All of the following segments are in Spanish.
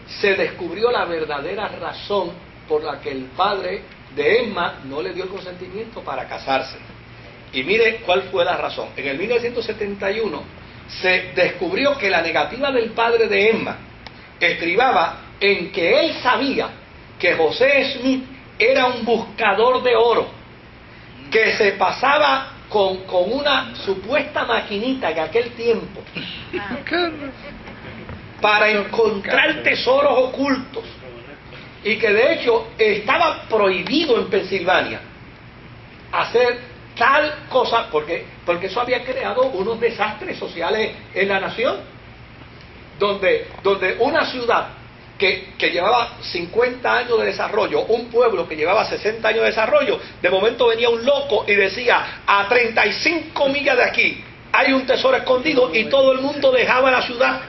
se descubrió la verdadera razón por la que el padre de Emma no le dio el consentimiento para casarse. Y mire cuál fue la razón. En el 1971 se descubrió que la negativa del padre de Emma estribaba en que él sabía que José Smith era un buscador de oro, que se pasaba con una supuesta maquinita en aquel tiempo para encontrar tesoros ocultos, y que de hecho estaba prohibido en Pensilvania hacer tal cosa, porque eso había creado unos desastres sociales en la nación, donde una ciudad que llevaba 50 años de desarrollo, un pueblo que llevaba 60 años de desarrollo, de momento venía un loco y decía: a 35 millas de aquí hay un tesoro escondido, y todo el mundo dejaba la ciudad,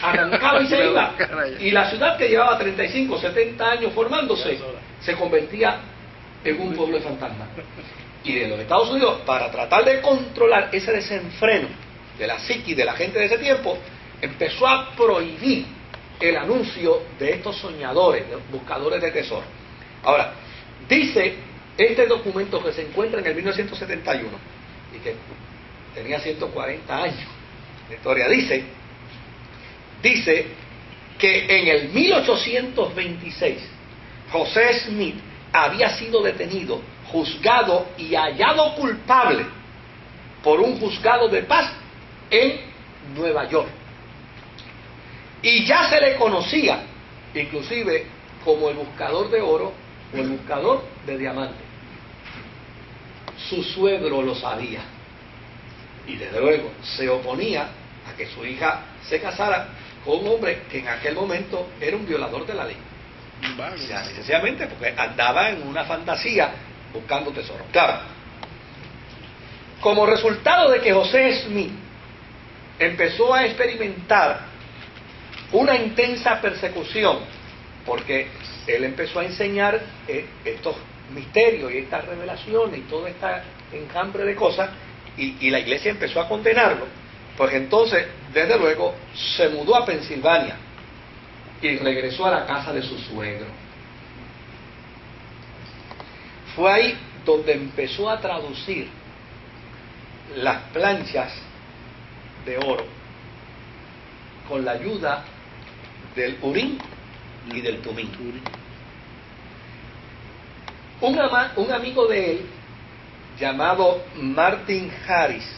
arrancaba y se iba, y la ciudad que llevaba 35, 70 años formándose, se convertía en un pueblo de fantasmas. Y en los Estados Unidos, para tratar de controlar ese desenfreno de la psiquis de la gente de ese tiempo, empezó a prohibir el anuncio de estos soñadores, de buscadores de tesoros. Ahora, dice este documento que se encuentra en el 1971, y que tenía 140 años de historia, dice que en el 1826 José Smith había sido detenido, juzgado y hallado culpable por un juzgado de paz en Nueva York. Y ya se le conocía, inclusive, como el buscador de oro o el buscador de diamantes. Su suegro lo sabía, y desde luego se oponía a que su hija se casara con un hombre que en aquel momento era un violador de la ley. O sea, sencillamente porque andaba en una fantasía buscando tesoros. Claro, como resultado de que José Smith empezó a experimentar una intensa persecución, porque él empezó a enseñar estos misterios y estas revelaciones y todo este enjambre de cosas, y la iglesia empezó a condenarlo, pues entonces, desde luego, se mudó a Pensilvania y regresó a la casa de su suegro. Fue ahí donde empezó a traducir las planchas de oro con la ayuda del Urim y del Tumim. Un amigo de él, llamado Martin Harris,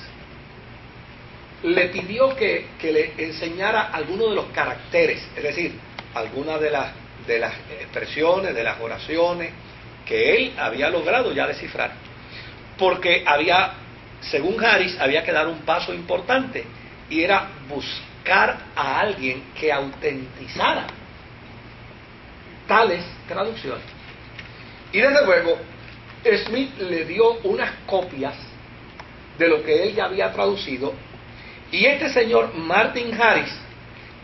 le pidió que le enseñara algunos de los caracteres, es decir, algunas de las expresiones, de las oraciones que él había logrado ya descifrar, porque según Harris, había que dar un paso importante, y era buscar a alguien que autentizara tales traducciones. Y desde luego, Smith le dio unas copias de lo que él ya había traducido, y este señor Martin Harris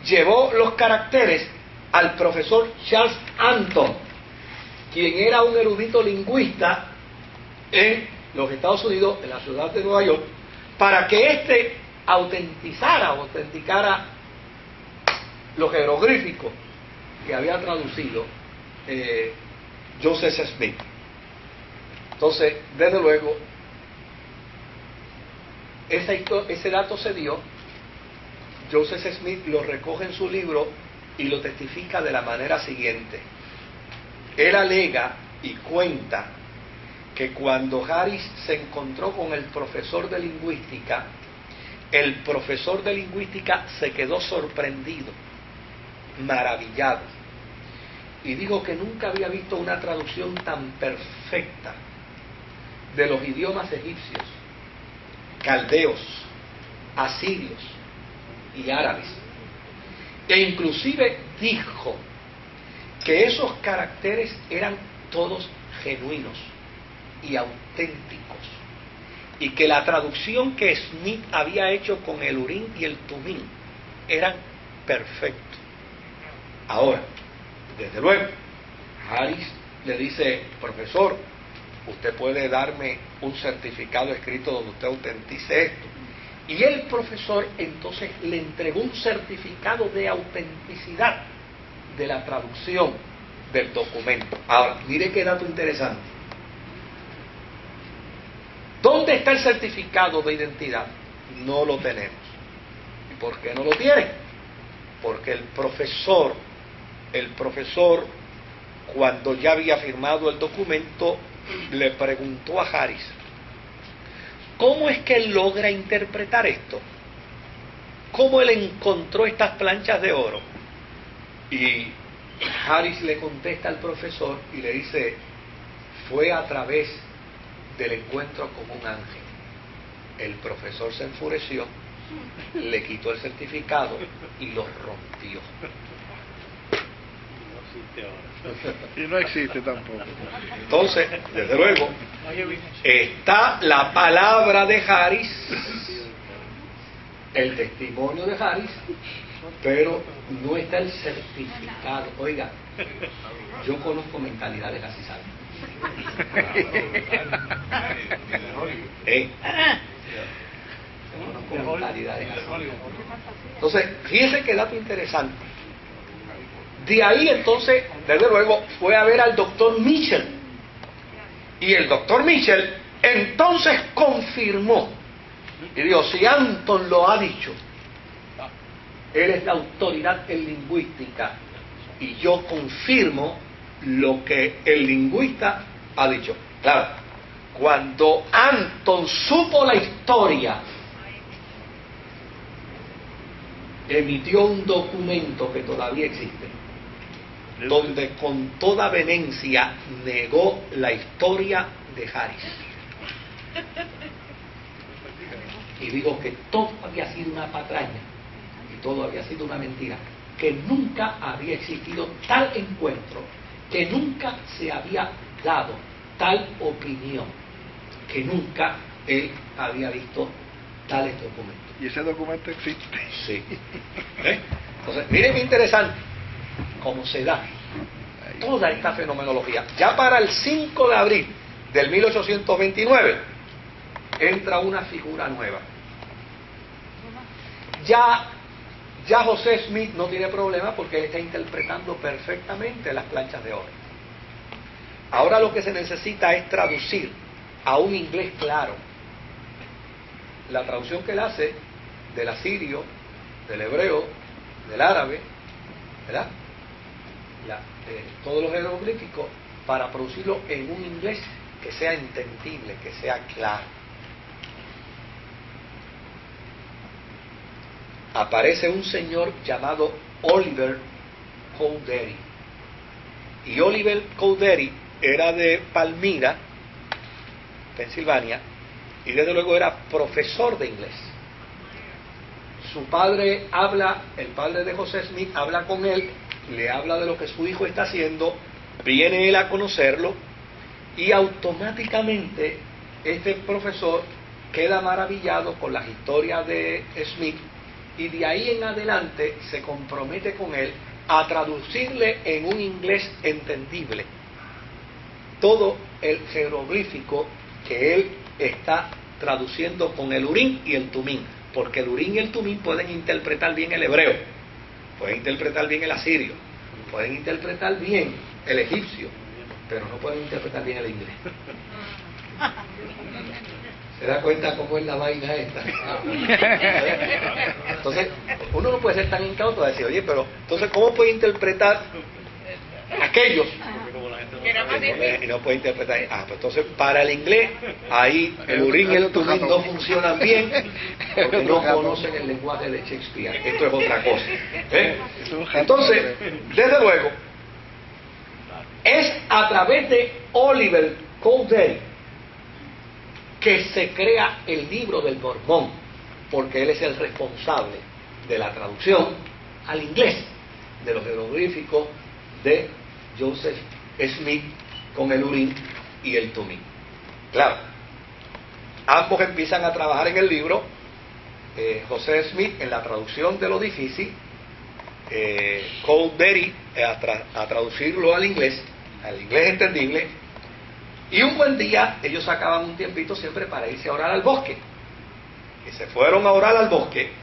llevó los caracteres al profesor Charles Anton, quien era un erudito lingüista en los Estados Unidos, en la ciudad de Nueva York, para que éste autenticara los jeroglíficos que había traducido Joseph Smith. Entonces, desde luego, ese dato se dio. Joseph Smith lo recoge en su libro y lo testifica de la manera siguiente. Él alega y cuenta que cuando Harris se encontró con el profesor de lingüística, el profesor de lingüística se quedó sorprendido, maravillado, y dijo que nunca había visto una traducción tan perfecta de los idiomas egipcios, caldeos, asirios y árabes. E inclusive dijo que esos caracteres eran todos genuinos y auténticos, y que la traducción que Smith había hecho con el Urim y el Tumim eran perfectos. Ahora, desde luego, Harris le dice: profesor, usted puede darme un certificado escrito donde usted autentice esto. Y el profesor entonces le entregó un certificado de autenticidad de la traducción del documento. Ahora, mire qué dato interesante. ¿Dónde está el certificado de identidad? No lo tenemos. ¿Y por qué no lo tiene? Porque el profesor, cuando ya había firmado el documento, le preguntó a Harris, ¿cómo es que él logra interpretar esto? ¿Cómo él encontró estas planchas de oro? Y Harris le contesta al profesor y le dice, fue a través del encuentro con un ángel. El profesor se enfureció, le quitó el certificado y lo rompió. Y no existe tampoco. Entonces, desde luego, está la palabra de Harris, el testimonio de Harris, pero no está el certificado. Oiga, yo conozco mentalidades así, ¿sabes? Conozco mentalidades así. Entonces, fíjense qué dato interesante. De ahí entonces, desde luego, fue a ver al doctor Mitchell. Y el doctor Mitchell entonces confirmó. Y dijo, si Anton lo ha dicho, él es la autoridad en lingüística. Y yo confirmo lo que el lingüista ha dicho. Claro, cuando Anton supo la historia, emitió un documento que todavía existe, donde con toda vehemencia negó la historia de Harris. Y digo que todo había sido una patraña y todo había sido una mentira, que nunca había existido tal encuentro, que nunca se había dado tal opinión, que nunca él había visto tales documentos. ¿Y ese documento existe? Sí. Entonces, miren qué interesante cómo se da toda esta fenomenología. Ya para el 5 de abril del 1829 entra una figura nueva. Ya José Smith no tiene problema porque él está interpretando perfectamente las planchas de oro. Ahora lo que se necesita es traducir a un inglés claro. La traducción que él hace del asirio, del hebreo, del árabe, ¿verdad? Todos los jeroglíficos, para producirlo en un inglés que sea entendible, que sea claro. Aparece un señor llamado Oliver Cowdery. Y Oliver Cowdery era de Palmira, Pensilvania, y desde luego era profesor de inglés. Su padre el padre de José Smith habla con él, le habla de lo que su hijo está haciendo, viene él a conocerlo y automáticamente este profesor queda maravillado con las historias de Smith y de ahí en adelante se compromete con él a traducirle en un inglés entendible todo el jeroglífico que él está traduciendo con el Urim y el Tumim, porque el Urim y el Tumim pueden interpretar bien el hebreo, pueden interpretar bien el asirio, pueden interpretar bien el egipcio, pero no pueden interpretar bien el inglés. ¿Se da cuenta cómo es la vaina esta? Entonces, uno no puede ser tan incauto de decir, oye, pero entonces, ¿cómo puede interpretar aquellos? Y no puede interpretar. Pues entonces, para el inglés, ahí el Urim y el Tumim no funcionan bien porque no conocen el lenguaje de Shakespeare. Esto es otra cosa. Entonces, desde luego, es a través de Oliver Cowdery que se crea el libro del Mormón, porque él es el responsable de la traducción al inglés de los jeroglíficos de Joseph Smith con el Urim y el Tumim. Claro, ambos empiezan a trabajar en el libro, José Smith en la traducción de lo difícil, Cowdery a traducirlo al inglés entendible. Y un buen día ellos sacaban un tiempito siempre para irse a orar al bosque. Y se fueron a orar al bosque.